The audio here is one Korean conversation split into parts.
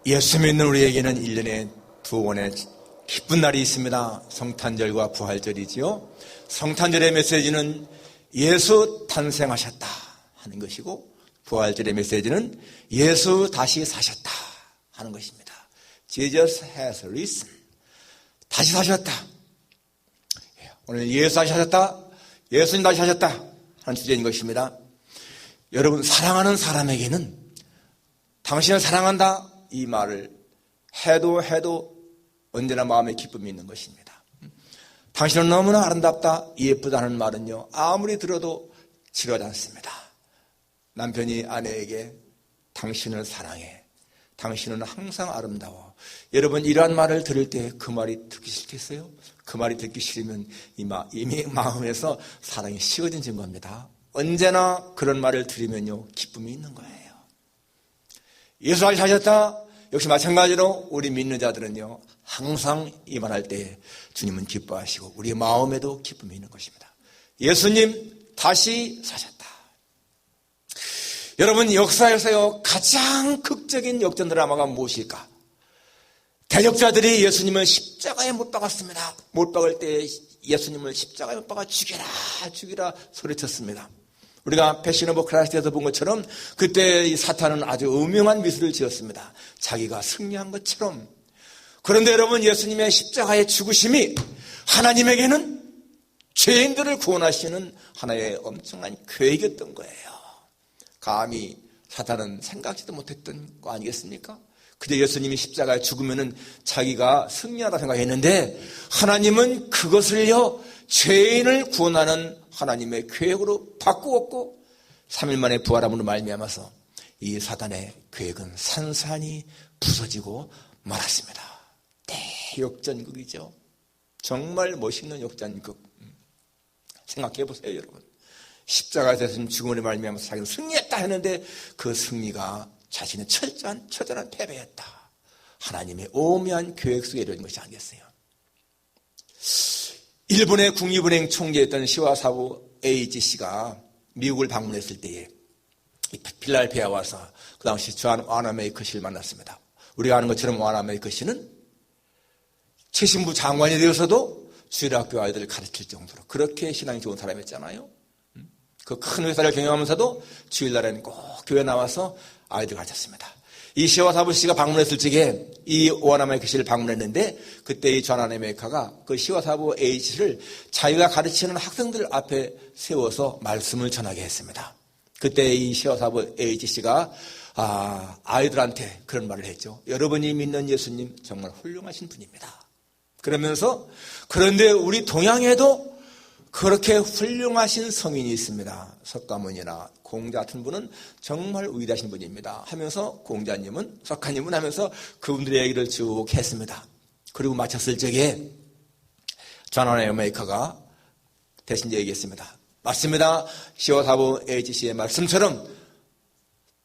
예수 믿는 우리에게는 1년에 두 번의 기쁜 날이 있습니다. 성탄절과 부활절이지요. 성탄절의 메시지는 예수 탄생하셨다 하는 것이고, 부활절의 메시지는 예수 다시 사셨다 하는 것입니다. Jesus has risen. 다시 사셨다. 오늘 예수 다시 사셨다, 예수님 다시 사셨다 하는 주제인 것입니다. 여러분, 사랑하는 사람에게는 당신을 사랑한다 이 말을 해도 언제나 마음에 기쁨이 있는 것입니다. 당신은 너무나 아름답다, 예쁘다는 말은요, 아무리 들어도 지루하지 않습니다. 남편이 아내에게 당신을 사랑해, 당신은 항상 아름다워. 여러분, 이러한 말을 들을 때 그 말이 듣기 싫겠어요? 그 말이 듣기 싫으면 이미 마음에서 사랑이 식어진 증거입니다. 언제나 그런 말을 들으면요, 기쁨이 있는 거예요. 예수 다시 사셨다. 역시 마찬가지로 우리 믿는 자들은요, 항상 이 말할 때 주님은 기뻐하시고 우리의 마음에도 기쁨이 있는 것입니다. 예수님 다시 사셨다. 여러분, 역사에서요 가장 극적인 역전 드라마가 무엇일까? 대적자들이 예수님을 십자가에 못 박았습니다. 못 박을 때 예수님을 십자가에 못 박아 죽여라 소리쳤습니다. 우리가 패션 오브 크라이스트에서 본 것처럼 그때 이 사탄은 아주 음흉한 미소를 지었습니다. 자기가 승리한 것처럼. 그런데 여러분, 예수님의 십자가의 죽으심이 하나님에게는 죄인들을 구원하시는 하나의 엄청난 계획이었던 거예요. 감히 사탄은 생각지도 못했던 거 아니겠습니까? 그저 예수님이 십자가에 죽으면은 자기가 승리하다 생각했는데, 하나님은 그것을요 죄인을 구원하는 하나님의 계획으로 바꾸었고, 3일 만에 부활함으로 말미암아서 이 사단의 계획은 산산이 부서지고 말았습니다. 대역전극이죠. 정말 멋있는 역전극. 생각해 보세요, 여러분. 십자가에서 죽음으로 말미암아서 자기는 승리했다 했는데 그 승리가 자신의 처절한 패배였다. 하나님의 오묘한 계획 속에 이루어진 것이 아니겠어요? 일본의 국립은행 총재였던 시와사부 에이지 씨가 미국을 방문했을 때에 필라델피아에 와서 그 당시 존 와나메이커 씨를 만났습니다. 우리가 아는 것처럼 와나메이커 씨는 최신부 장관이 되어서도 주일학교 아이들을 가르칠 정도로 그렇게 신앙이 좋은 사람이었잖아요. 그 큰 회사를 경영하면서도 주일날에는 꼭 교회 나와서 아이들 가르쳤습니다. 이 시와사부 씨가 방문했을 적에 이 와나메이커 씨를 방문했는데, 그때 이 존 와나메이커가 그 시와사부 H를 자기가 가르치는 학생들 앞에 세워서 말씀을 전하게 했습니다. 그때 이 시와사부 H 씨가 아이들한테 그런 말을 했죠. 여러분이 믿는 예수님 정말 훌륭하신 분입니다. 그러면서, 그런데 우리 동양에도 그렇게 훌륭하신 성인이 있습니다. 석가모니나 공자 같은 분은 정말 위대하신 분입니다 하면서, 공자님은, 석가님은 하면서 그분들의 얘기를 쭉 했습니다. 그리고 마쳤을 적에 존 와나메이커가 대신 얘기했습니다. 맞습니다. 시와사부 H씨의 말씀처럼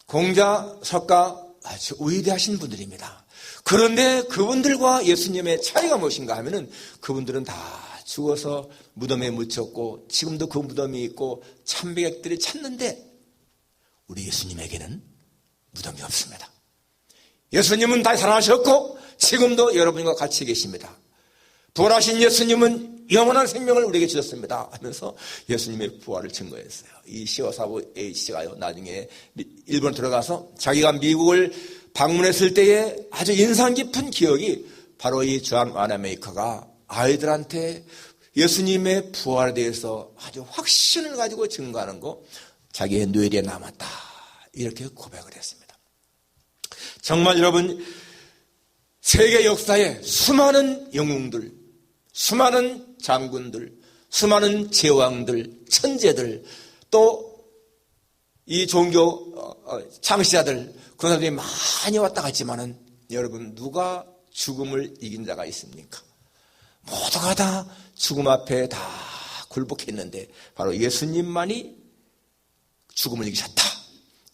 공자, 석가 아주 위대하신 분들입니다. 그런데 그분들과 예수님의 차이가 무엇인가 하면은, 그분들은 다 죽어서 무덤에 묻혔고 지금도 그 무덤이 있고 참배객들이 찾는데, 우리 예수님에게는 무덤이 없습니다. 예수님은 다시 살아나셨고 지금도 여러분과 같이 계십니다. 부활하신 예수님은 영원한 생명을 우리에게 주셨습니다 하면서 예수님의 부활을 증거했어요. 이 시와사부 H씨가요 나중에 일본에 들어가서 자기가 미국을 방문했을 때에 아주 인상 깊은 기억이 바로 이 존 와나메이커가 아이들한테 예수님의 부활에 대해서 아주 확신을 가지고 증거하는 거, 자기의 뇌리에 남았다, 이렇게 고백을 했습니다. 정말 여러분, 세계 역사에 수많은 영웅들, 수많은 장군들, 수많은 제왕들, 천재들, 또 이 종교 창시자들, 그런 사람들이 많이 왔다 갔지만은, 여러분, 누가 죽음을 이긴 자가 있습니까? 모두가 다 죽음 앞에 다 굴복했는데 바로 예수님만이 죽음을 이기셨다.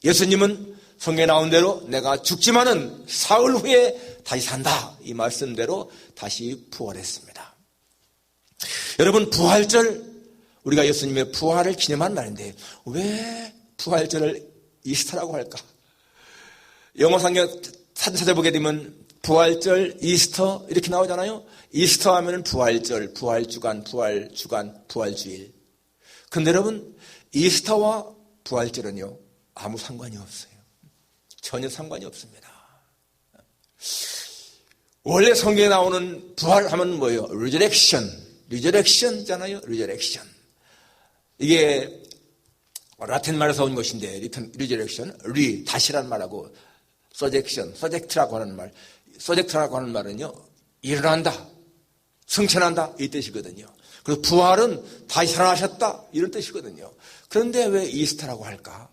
예수님은 성경에 나온 대로 내가 죽지만은 사흘 후에 다시 산다, 이 말씀대로 다시 부활했습니다. 여러분, 부활절, 우리가 예수님의 부활을 기념하는 날인데 왜 부활절을 이스터라고 할까? 영어 성경 사진 찾아보게 되면 부활절, 이스터 이렇게 나오잖아요. 이스터 하면은 부활절, 부활주간, 부활주일. 근데 여러분, 이스터와 부활절은요, 아무 상관이 없어요. 전혀 상관이 없습니다. 원래 성경에 나오는 부활하면 뭐예요? 리저렉션잖아요. 리저렉션. 이게 라틴 말에서 온 것인데, 리저렉션, 다시란 말하고, 서젝트라고 하는 말은요, 일어난다, 승천한다, 이 뜻이거든요. 그래서 부활은 다시 살아나셨다, 이런 뜻이거든요. 그런데 왜 이스터라고 할까?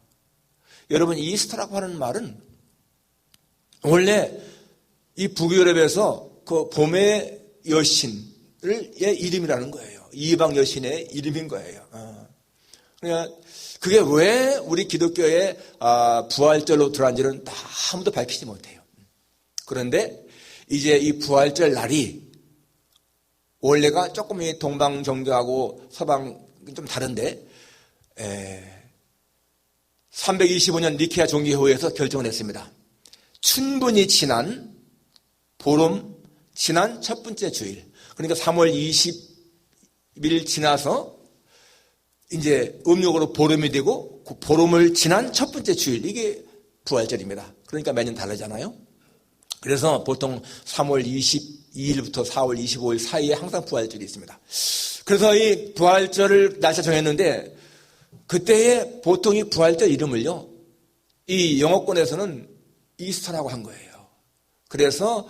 여러분, 이스터라고 하는 말은 원래 이 북유럽에서 그 봄의 여신의 이름이라는 거예요. 이방 여신의 이름인 거예요. 그러니까 그게 왜 우리 기독교의 부활절로 들어간지는 다 아무도 밝히지 못해요. 그런데 이제 이 부활절 날이 원래가 조금 동방 종교하고 서방 좀 다른데 325년 니케아 종교회의에서 결정을 했습니다. 춘분이 지난 보름 지난 첫 번째 주일, 그러니까 3월 20일 지나서 이제 음력으로 보름이 되고 그 보름을 지난 첫 번째 주일, 이게 부활절입니다. 그러니까 매년 다르잖아요. 그래서 보통 3월 22일부터 4월 25일 사이에 항상 부활절이 있습니다. 그래서 이 부활절을 날짜 정했는데 그때의 보통 이 부활절 이름을요, 이 영어권에서는 이스터라고 한 거예요. 그래서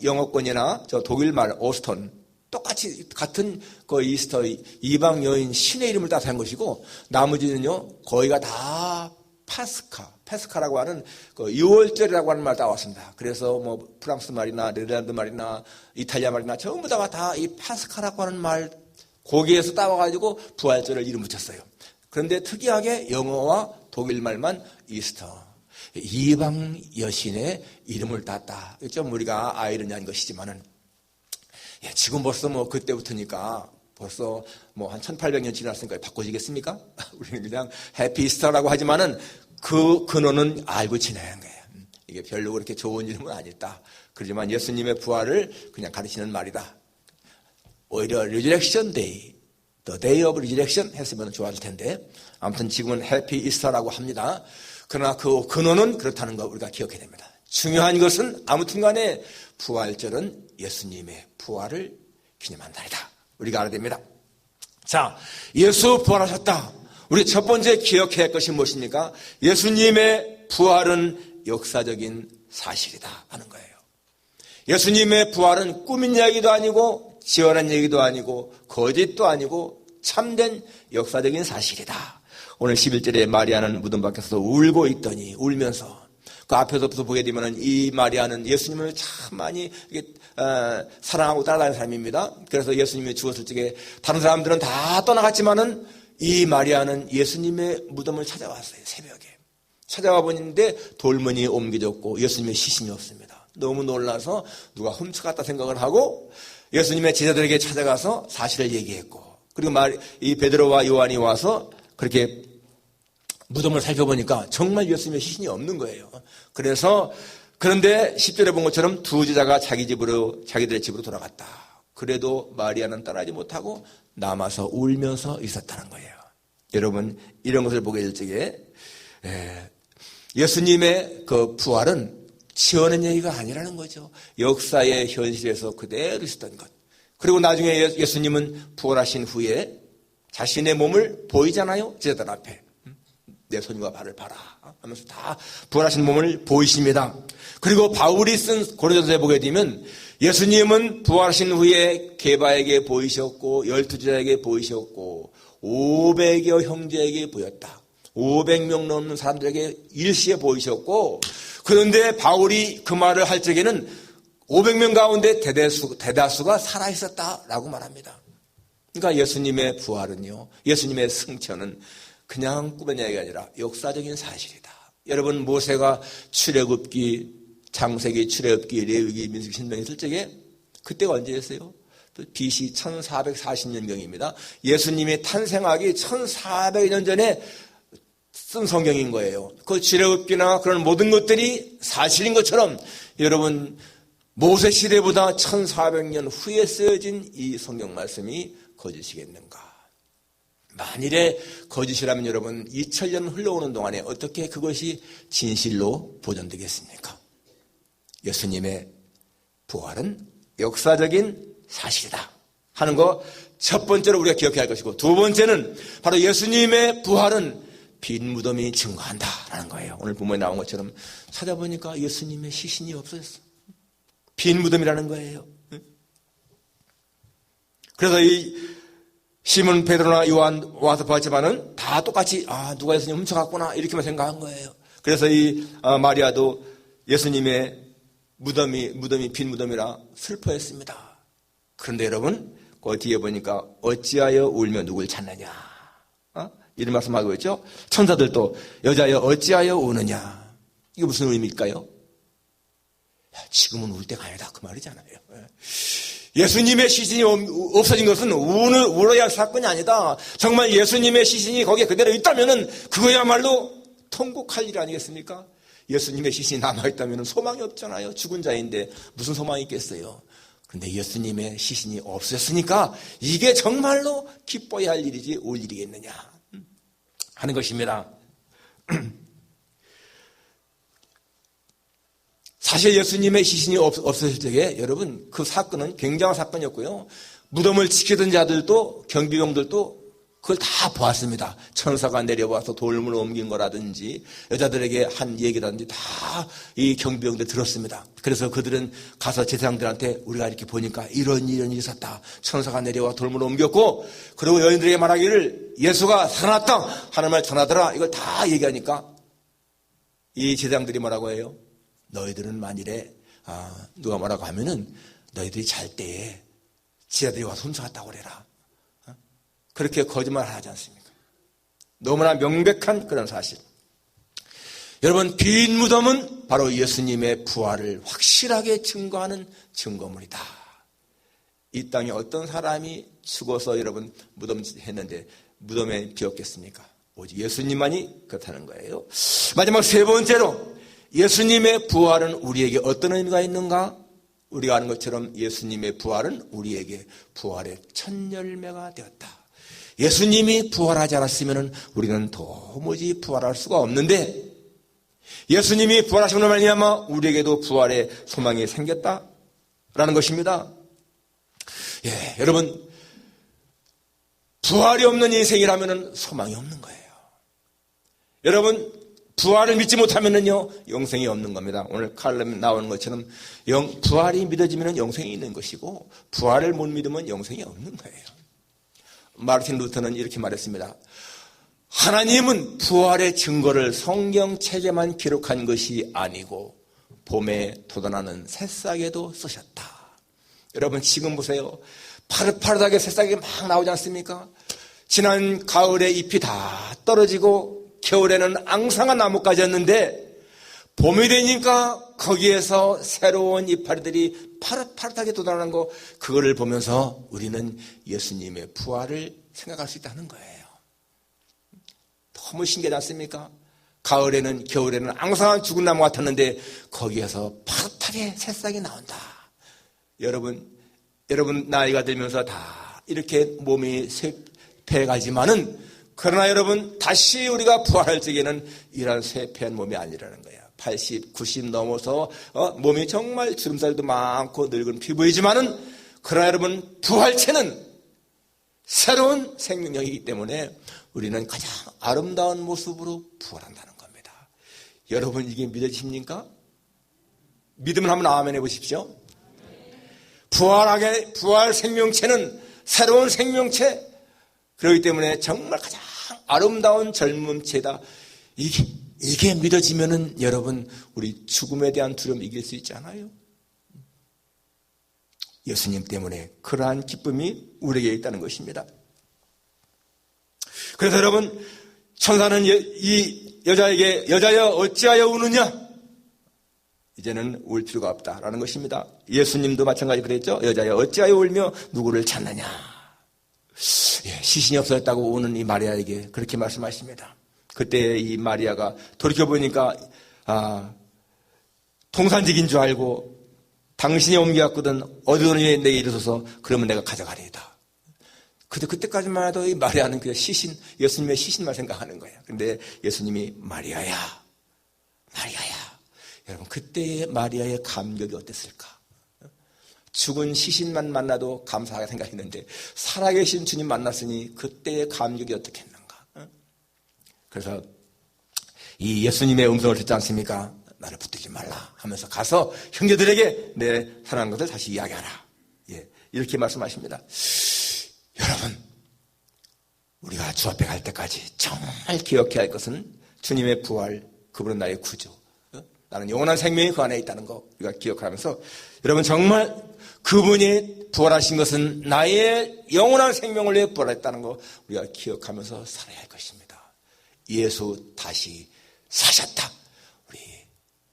영어권이나 저 독일말 오스턴 똑같이 같은 그 이스터, 이방 여인 신의 이름을 따서 한 것이고, 나머지는요 거의가 다 파스카라고 하는 그 6월절이라고 하는 말 따왔습니다. 그래서 뭐 프랑스 말이나 네덜란드 말이나 이탈리아 말이나 전부 다가 이 파스카라고 하는 말 거기에서 따와가지고 부활절을 이름 붙였어요. 그런데 특이하게 영어와 독일 말만 이스터, 이방 여신의 이름을 땄다. 좀 우리가 아이러니한 것이지만은, 지금 벌써 뭐 그때부터니까 벌써 뭐 한 1800년 지났으니까 바꿔지겠습니까? 우리는 그냥 해피 이스터라고 하지만은 그 근원은 알고 지내는 거예요. 이게 별로 그렇게 좋은 이름은 아니다. 그렇지만 예수님의 부활을 그냥 가르치는 말이다. 오히려 리저렉션 데이, The Day of Resurrection 했으면 좋았을 텐데, 아무튼 지금은 해피 이스터라고 합니다. 그러나 그 근원은 그렇다는 거 우리가 기억해야 됩니다. 중요한 것은 아무튼 간에 부활절은 예수님의 부활을 기념한 날이다. 우리가 알아야 됩니다. 자, 예수 부활하셨다. 우리 첫 번째 기억해야 할 것이 무엇입니까? 예수님의 부활은 역사적인 사실이다 하는 거예요. 예수님의 부활은 꾸민 이야기도 아니고 지어낸 얘기도 아니고 거짓도 아니고 참된 역사적인 사실이다. 오늘 11절에 마리아는 무덤 밖에서 울고 있더니, 울면서 그 앞에서부터 보게 되면 이 마리아는 예수님을 참 많이 사랑하고 따라다니는 사람입니다. 그래서 예수님이 죽었을 적에 다른 사람들은 다 떠나갔지만은 이 마리아는 예수님의 무덤을 찾아왔어요. 새벽에 찾아와 보는데 돌문이 옮겨졌고 예수님의 시신이 없습니다. 너무 놀라서 누가 훔쳐갔다 생각을 하고 예수님의 제자들에게 찾아가서 사실을 얘기했고, 그리고 이 베드로와 요한이 와서 그렇게 무덤을 살펴보니까 정말 예수님의 시신이 없는 거예요. 그런데 10절에 본 것처럼 두 제자가 자기들의 집으로 돌아갔다. 그래도 마리아는 떠나지 못하고 남아서 울면서 있었다는 거예요. 여러분, 이런 것을 보게 될 적에 예수님의 그 부활은 지어낸 얘기가 아니라는 거죠. 역사의 현실에서 그대로 있었던 것. 그리고 나중에 예수님은 부활하신 후에 자신의 몸을 보이잖아요. 제자들 앞에. 내 손과 발을 봐라 하면서 다 부활하신 몸을 보이십니다. 그리고 바울이 쓴 고린도서에 보게 되면 예수님은 부활하신 후에 게바에게 보이셨고 12제자에게 보이셨고 500여 형제에게 보였다. 500명 넘는 사람들에게 일시에 보이셨고, 그런데 바울이 그 말을 할 적에는 500명 가운데 대다수가 살아있었다라고 말합니다. 그러니까 예수님의 부활은요, 예수님의 승천은 그냥 꿈의 이야기가 아니라 역사적인 사실이다. 여러분, 모세가 출애굽기, 창세기, 출애굽기, 레위기, 민수기, 신명기 쓸 적에 그때가 언제였어요? BC 1440년경입니다. 예수님이 탄생하기 1400년 전에 쓴 성경인 거예요. 그 출애굽기나 그런 모든 것들이 사실인 것처럼 여러분 모세 시대보다 1400년 후에 쓰여진 이 성경 말씀이 거짓이겠는가? 만일에 거짓이라면 여러분 2000년 흘러오는 동안에 어떻게 그것이 진실로 보존되겠습니까? 예수님의 부활은 역사적인 사실이다 하는 거 첫 번째로 우리가 기억해야 할 것이고, 두 번째는 바로 예수님의 부활은 빈 무덤이 증거한다라는 거예요. 오늘 본문에 나온 것처럼 찾아보니까 예수님의 시신이 없어졌어. 빈 무덤이라는 거예요. 그래서 이 시몬 베드로나 요한 와서 보았지만은 다 똑같이 누가 예수님 훔쳐갔구나 이렇게만 생각한 거예요. 그래서 이 마리아도 예수님의 무덤이 빈 무덤이라 슬퍼했습니다. 그런데 여러분 그 뒤에 보니까 어찌하여 울며 누굴 찾느냐 이런 말씀하고 있죠. 천사들도 여자여 어찌하여 우느냐, 이게 무슨 의미일까요? 지금은 울 때가 아니다 그 말이잖아요. 예수님의 시신이 없어진 것은 울어야 할 사건이 아니다. 정말 예수님의 시신이 거기에 그대로 있다면 그거야말로 통곡할 일 아니겠습니까? 예수님의 시신이 남아있다면 소망이 없잖아요. 죽은 자인데 무슨 소망이 있겠어요. 그런데 예수님의 시신이 없었으니까 이게 정말로 기뻐야 할 일이지 올 일이겠느냐 하는 것입니다. 사실 예수님의 시신이 없었을 적에 여러분 그 사건은 굉장한 사건이었고요. 무덤을 지키던 자들도 경비병들도 그걸 다 보았습니다. 천사가 내려와서 돌문을 옮긴 거라든지 여자들에게 한 얘기라든지 다 이 경비병들 들었습니다. 그래서 그들은 가서 제사장들한테 우리가 이렇게 보니까 이런 일이 있었다. 천사가 내려와 돌문을 옮겼고, 그리고 여인들에게 말하기를 예수가 살아났다 하는 말 전하더라. 이걸 다 얘기하니까 이 제사장들이 뭐라고 해요? 너희들은 만일에 누가 뭐라고 하면은 너희들이 잘 때에 지하들이 와서 훔쳐갔다고 그래라. 그렇게 거짓말을 하지 않습니까? 너무나 명백한 그런 사실. 여러분, 빈 무덤은 바로 예수님의 부활을 확실하게 증거하는 증거물이다. 이 땅에 어떤 사람이 죽어서 여러분 무덤 했는데 무덤에 비었겠습니까? 오직 예수님만이 그렇다는 거예요. 마지막 세 번째로 예수님의 부활은 우리에게 어떤 의미가 있는가? 우리가 아는 것처럼 예수님의 부활은 우리에게 부활의 첫 열매가 되었다. 예수님이 부활하지 않았으면 우리는 도무지 부활할 수가 없는데, 예수님이 부활하심으로 말미암아 우리에게도 부활의 소망이 생겼다라는 것입니다. 여러분, 부활이 없는 인생이라면 소망이 없는 거예요. 여러분, 부활을 믿지 못하면요 영생이 없는 겁니다. 오늘 칼럼에 나오는 것처럼 부활이 믿어지면 영생이 있는 것이고, 부활을 못 믿으면 영생이 없는 거예요. 마르틴 루터는 이렇게 말했습니다. 하나님은 부활의 증거를 성경책에만 기록한 것이 아니고 봄에 돋아나는 새싹에도 쓰셨다. 여러분 지금 보세요. 파릇파릇하게 새싹이 막 나오지 않습니까? 지난 가을에 잎이 다 떨어지고 겨울에는 앙상한 나뭇가지였는데 봄이 되니까 거기에서 새로운 이파리들이 파릇파릇하게 돋아나는 거, 그거를 보면서 우리는 예수님의 부활을 생각할 수 있다는 거예요. 너무 신기하지 않습니까? 가을에는 겨울에는 앙상한 죽은 나무 같았는데 거기에서 파릇하게 새싹이 나온다. 여러분 나이가 들면서 다 이렇게 몸이 쇠폐가지만은, 그러나 여러분 다시 우리가 부활할 적에는 이런 쇠폐한 몸이 아니라는 거예요. 80, 90 넘어서 몸이 정말 주름살도 많고 늙은 피부이지만은, 그러나 여러분 부활체는 새로운 생명력이기 때문에 우리는 가장 아름다운 모습으로 부활한다는 겁니다. 여러분 이게 믿어지십니까? 믿으면 한번 아멘 해보십시오. 부활 생명체는 새로운 생명체, 그렇기 때문에 정말 가장 아름다운 젊음체다. 이게 믿어지면은 여러분 우리 죽음에 대한 두려움 이길 수 있잖아요. 예수님 때문에 그러한 기쁨이 우리에게 있다는 것입니다. 그래서 여러분, 천사는 이 여자에게 여자여 어찌하여 우느냐? 이제는 울 필요가 없다라는 것입니다. 예수님도 마찬가지 그랬죠. 여자여 어찌하여 울며 누구를 찾느냐? 시신이 없어졌다고 우는 이 마리아에게 그렇게 말씀하십니다. 그때 이 마리아가 돌이켜보니까 통산직인 줄 알고 당신이 옮겨왔거든 어디로니 내게 이르소서 그러면 내가 가져가리이다. 그때까지만 해도 이 마리아는 그냥 예수님의 시신만 생각하는 거예요. 근데 예수님이 마리아야. 여러분 그때의 마리아의 감격이 어땠을까? 죽은 시신만 만나도 감사하게 생각했는데 살아계신 주님 만났으니 그때의 감격이 어떻겠는가? 그래서 이 예수님의 음성을 듣지 않습니까? 나를 붙들지 말라 하면서 가서 형제들에게 내 사랑하는 것을 다시 이야기하라. 이렇게 말씀하십니다. 여러분, 우리가 주 앞에 갈 때까지 정말 기억해야 할 것은 주님의 부활, 그분은 나의 구주. 나는 영원한 생명이 그 안에 있다는 거 우리가 기억하면서 여러분 정말 그분이 부활하신 것은 나의 영원한 생명을 위해 부활했다는 거 우리가 기억하면서 살아야 할 것입니다. 예수 다시 사셨다. 우리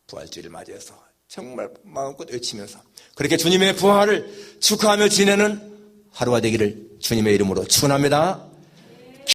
부활주의를 맞이해서 정말 마음껏 외치면서 그렇게 주님의 부활을 축하하며 지내는 하루가 되기를 주님의 이름으로 축원합니다.